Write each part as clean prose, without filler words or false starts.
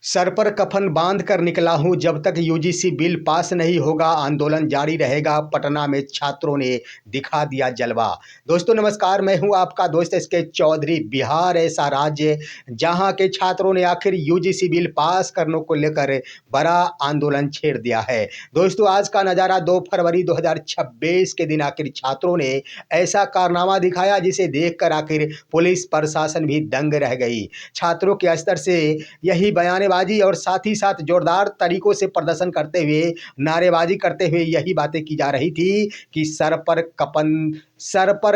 Sir पर कफन बांध कर निकला हूं, जब तक यूजीसी बिल पास नहीं होगा आंदोलन जारी रहेगा। पटना में छात्रों ने दिखा दिया जलवा। दोस्तों नमस्कार, मैं हूं आपका दोस्त एसके चौधरी। बिहार ऐसा राज्य जहां के छात्रों ने आखिर यूजीसी बिल पास करने को लेकर बड़ा आंदोलन छेड़ दिया है। दोस्तों आज का नज़ारा 2 फरवरी 2026 के दिन आखिर छात्रों ने ऐसा कारनामा दिखाया जिसे देखकर आखिर पुलिस प्रशासन भी दंग रह गई। छात्रों के स्तर से यही बयानबाजी और साथ ही साथ जोरदार तरीकों से प्रदर्शन करते हुए, नारेबाजी करते हुए यही बातें की जा रही थी कि सर पर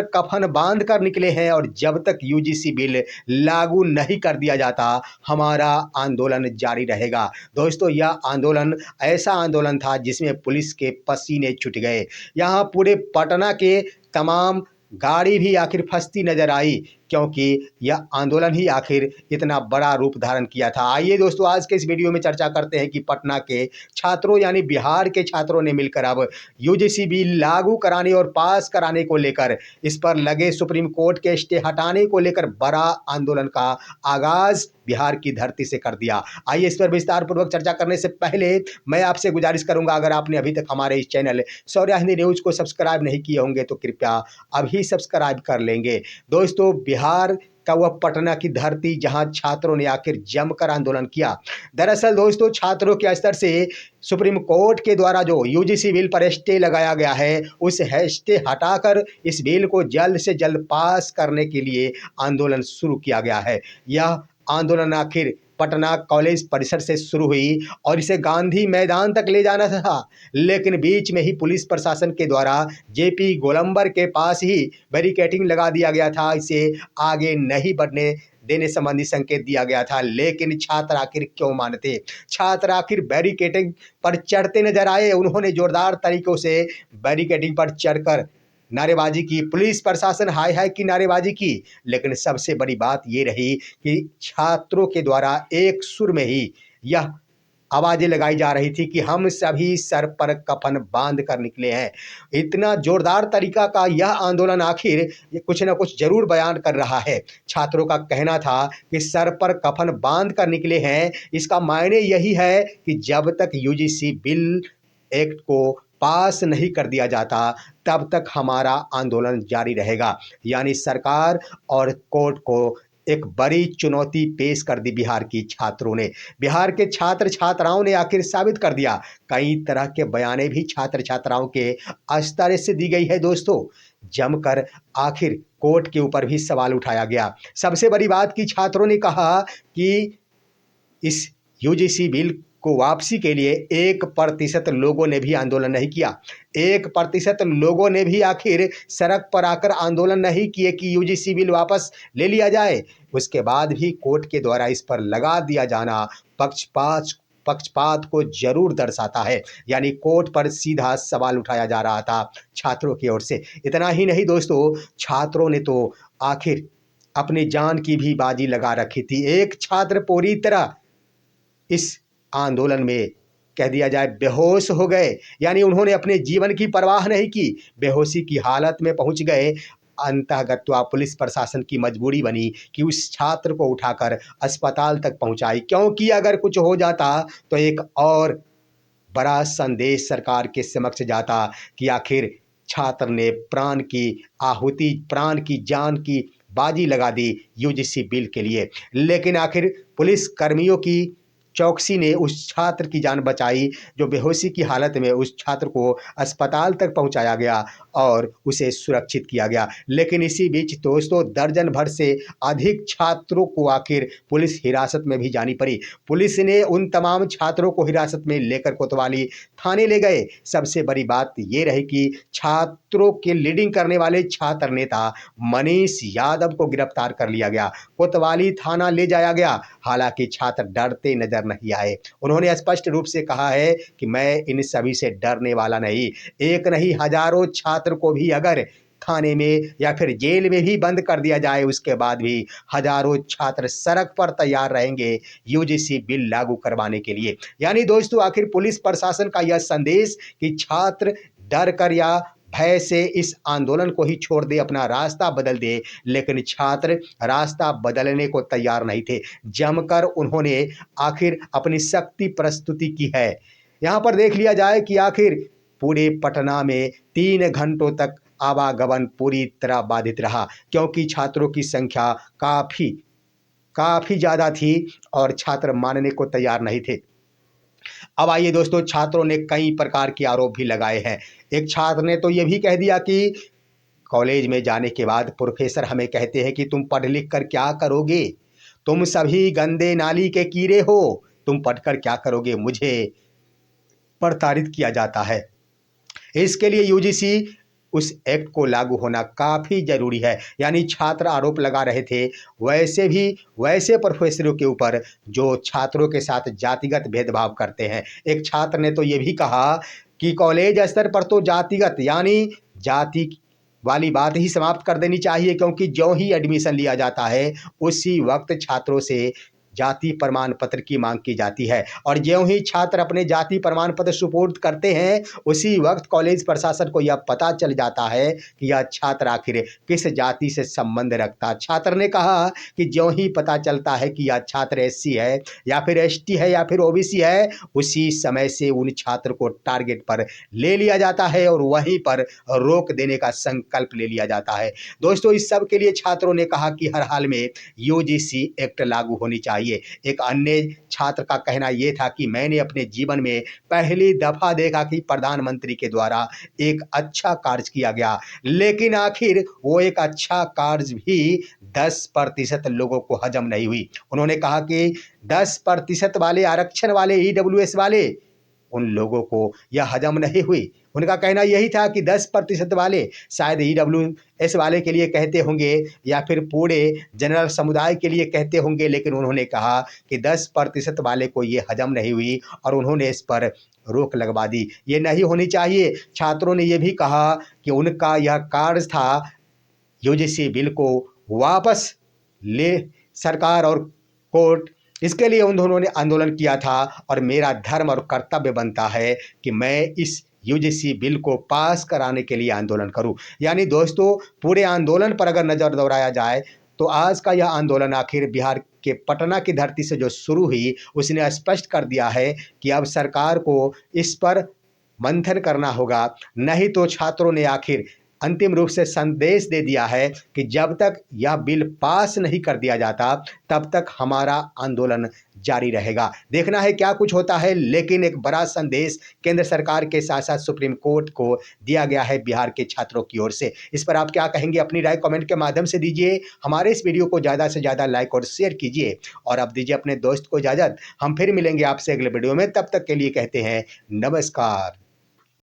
कफन बांध कर निकले हैं और जब तक यूजीसी बिल लागू नहीं कर दिया जाता हमारा आंदोलन जारी रहेगा। दोस्तों यह आंदोलन ऐसा आंदोलन था जिसमें पुलिस के पसीने छूट गए। यहाँ पूरे पटना के तमाम गाड़ी भी आखिर फंसती नजर आई, क्योंकि यह आंदोलन ही आखिर इतना बड़ा रूप धारण किया था। आइए दोस्तों आज के इस वीडियो में चर्चा करते हैं कि पटना के छात्रों यानी बिहार के छात्रों ने मिलकर अब यूजीसी बिल लागू कराने और पास कराने को लेकर, इस पर लगे सुप्रीम कोर्ट के स्टे हटाने को लेकर बड़ा आंदोलन का आगाज बिहार की धरती से कर दिया। आइए इस पर विस्तार पूर्वक चर्चा करने से पहले मैं आपसे गुजारिश करूंगा, अगर आपने अभी तक हमारे इस चैनल शौर्य हिंदी न्यूज को सब्सक्राइब नहीं किए होंगे तो कृपया अभी सब्सक्राइब कर लेंगे। दोस्तों बिहार का वह पटना की धरती जहां छात्रों ने आखिर जमकर आंदोलन किया। दरअसल दोस्तों छात्रों के स्तर से सुप्रीम कोर्ट के द्वारा जो यूजीसी बिल पर स्टे लगाया गया है, उस स्टे हटाकर इस बिल को जल्द से जल्द पास करने के लिए आंदोलन शुरू किया गया है। यह आंदोलन आखिर पटना कॉलेज परिसर से शुरू हुई और इसे गांधी मैदान तक ले जाना था, लेकिन बीच में ही पुलिस प्रशासन के द्वारा जेपी गोलंबर के पास ही बैरिकेडिंग लगा दिया गया था। इसे आगे नहीं बढ़ने देने संबंधी संकेत दिया गया था, लेकिन छात्र आखिर क्यों मानते। छात्र आखिर बैरिकेडिंग पर चढ़ते नजर आए। उन्होंने जोरदार तरीकों से बैरिकेडिंग पर चढ़कर नारेबाजी की, पुलिस प्रशासन हाय हाय की नारेबाजी की। लेकिन सबसे बड़ी बात ये रही कि छात्रों के द्वारा एक सुर में ही यह आवाजें लगाई जा रही थी कि हम सभी सर पर कफन बांध कर निकले हैं। इतना जोरदार तरीका का यह आंदोलन आखिर ये कुछ न कुछ जरूर बयान कर रहा है। छात्रों का कहना था कि सर पर कफन बांध कर निकले हैं, इसका मायने यही है कि जब तक यूजीसी बिल एक्ट को पास नहीं कर दिया जाता तब तक हमारा आंदोलन जारी रहेगा। यानी सरकार और कोर्ट को एक बड़ी चुनौती पेश कर दी बिहार की छात्रों ने। बिहार के छात्र छात्राओं ने आखिर साबित कर दिया। कई तरह के बयानें भी छात्र छात्राओं के स्तर से दी गई है। दोस्तों जमकर आखिर कोर्ट के ऊपर भी सवाल उठाया गया। सबसे बड़ी बात की छात्रों ने कहा कि इस यूजीसी बिल को वापसी के लिए 1% लोगों ने भी आंदोलन नहीं किया। 1% लोगों ने भी आखिर सड़क पर आकर आंदोलन नहीं किए कि यूजीसी बिल वापस ले लिया जाए। उसके बाद भी कोर्ट के द्वारा इस पर लगा दिया जाना पक्षपात को जरूर दर्शाता है। यानी कोर्ट पर सीधा सवाल उठाया जा रहा था छात्रों की ओर से। इतना ही नहीं दोस्तों, छात्रों ने तो आखिर अपनी जान की भी बाजी लगा रखी थी। एक छात्र पूरी तरह इस आंदोलन में कह दिया जाए बेहोश हो गए। यानी उन्होंने अपने जीवन की परवाह नहीं की, बेहोशी की हालत में पहुंच गए। अंतःगत्वा पुलिस प्रशासन की मजबूरी बनी कि उस छात्र को उठाकर अस्पताल तक पहुंचाई, क्योंकि अगर कुछ हो जाता तो एक और बड़ा संदेश सरकार के समक्ष जाता कि आखिर छात्र ने प्राण की आहुति, प्राण की जान की बाजी लगा दी यूजीसी बिल के लिए। लेकिन आखिर पुलिस कर्मियों की चौकसी ने उस छात्र की जान बचाई, जो बेहोशी की हालत में उस छात्र को अस्पताल तक पहुंचाया गया और उसे सुरक्षित किया गया। लेकिन इसी बीच दोस्तों दर्जन भर से अधिक छात्रों को आखिर पुलिस हिरासत में भी जानी पड़ी। पुलिस ने उन तमाम छात्रों को हिरासत में लेकर कोतवाली थाने ले गए। सबसे बड़ी बात ये रही कि छात्रों के लीडिंग करने वाले छात्र नेता मनीष यादव को गिरफ्तार कर लिया गया, कोतवाली थाना ले जाया गया। हालांकि छात्र डरते नजर नहीं आए। उन्होंने स्पष्ट रूप से कहा है कि मैं इन सभी से डरने वाला नहीं। एक नहीं हजारों छात्र को भी अगर थाने में या फिर जेल में भी बंद कर दिया जाए, उसके बाद भी हजारों छात्र सड़क पर तैयार रहेंगे यूजीसी बिल लागू करवाने के लिए। यानी दोस्तों आखिर पुलिस प्रशासन का यह संदेश कि छात्र डर कर या भय से इस आंदोलन को ही छोड़ दे, अपना रास्ता बदल दे, लेकिन छात्र रास्ता बदलने को तैयार नहीं थे। जमकर उन्होंने आखिर अपनी शक्ति प्रस्तुति की है। यहाँ पर देख लिया जाए कि आखिर पूरे पटना में 3 घंटों तक आवागमन पूरी तरह बाधित रहा, क्योंकि छात्रों की संख्या काफ़ी ज़्यादा थी और छात्र मानने को तैयार नहीं थे। अब आइए दोस्तों, छात्रों ने कई प्रकार के आरोप भी लगाए हैं। एक छात्र ने तो ये भी कह दिया कि कॉलेज में जाने के बाद प्रोफेसर हमें कहते हैं कि तुम पढ़ लिख कर क्या करोगे, तुम सभी गंदे नाली के कीड़े हो, तुम पढ़कर क्या करोगे, मुझे प्रताड़ित किया जाता है। इसके लिए यूजीसी उस एक्ट को लागू होना काफ़ी ज़रूरी है। यानी छात्र आरोप लगा रहे थे वैसे प्रोफेसरों के ऊपर जो छात्रों के साथ जातिगत भेदभाव करते हैं। एक छात्र ने तो ये भी कहा कि कॉलेज स्तर पर तो जातिगत यानी जाति वाली बात ही समाप्त कर देनी चाहिए, क्योंकि जो ही एडमिशन लिया जाता है उसी वक्त छात्रों से जाति प्रमाण पत्र की मांग की जाती है, और ज्यों ही छात्र अपने जाति प्रमाण पत्र सुपुर्द करते हैं उसी वक्त कॉलेज प्रशासन को यह पता चल जाता है कि यह छात्र आखिर किस जाति से संबंध रखता। छात्र ने कहा कि ज्यों ही पता चलता है कि यह छात्र एससी है या फिर एसटी है या फिर ओबीसी है, उसी समय से उन छात्र को टारगेट पर ले लिया जाता है और वहीं पर रोक देने का संकल्प ले लिया जाता है। दोस्तों, इस सब के लिए छात्रों ने कहा कि हर हाल में यूजीसी एक्ट लागू होनी चाहिए। एक अन्य छात्र का कहना यह था कि मैंने अपने जीवन में पहली दफा देखा कि प्रधानमंत्री के द्वारा एक अच्छा कार्य किया गया, लेकिन आखिर वो एक अच्छा कार्य भी 10% लोगों को हजम नहीं हुई। उन्होंने कहा कि 10% वाले आरक्षण वाले ईडब्ल्यूएस वाले उन लोगों को यह हजम नहीं हुई। उनका कहना यही था कि 10% वाले शायद ईडब्ल्यूएस वाले के लिए कहते होंगे या फिर पूरे जनरल समुदाय के लिए कहते होंगे, लेकिन उन्होंने कहा कि 10% वाले को ये हजम नहीं हुई और उन्होंने इस पर रोक लगवा दी। ये नहीं होनी चाहिए। छात्रों ने यह भी कहा कि उनका यह कार्य था यूजीसी बिल को वापस ले सरकार और कोर्ट, इसके लिए उन्होंने आंदोलन किया था और मेरा धर्म और कर्तव्य बनता है कि मैं इस यूजीसी बिल को पास कराने के लिए आंदोलन करूं। यानी दोस्तों, पूरे आंदोलन पर अगर नज़र दौड़ाया जाए तो आज का यह आंदोलन आखिर बिहार के पटना की धरती से जो शुरू हुई उसने स्पष्ट कर दिया है कि अब सरकार को इस पर मंथन करना होगा, नहीं तो छात्रों ने आखिर अंतिम रूप से संदेश दे दिया है कि जब तक यह बिल पास नहीं कर दिया जाता तब तक हमारा आंदोलन जारी रहेगा। देखना है क्या कुछ होता है, लेकिन एक बड़ा संदेश केंद्र सरकार के साथ साथ सुप्रीम कोर्ट को दिया गया है बिहार के छात्रों की ओर से। इस पर आप क्या कहेंगे, अपनी राय कमेंट के माध्यम से दीजिए। हमारे इस वीडियो को ज़्यादा से ज़्यादा लाइक और शेयर कीजिए और अब दीजिए अपने दोस्त को इजाज़त। हम फिर मिलेंगे आपसे अगले वीडियो में, तब तक के लिए कहते हैं नमस्कार।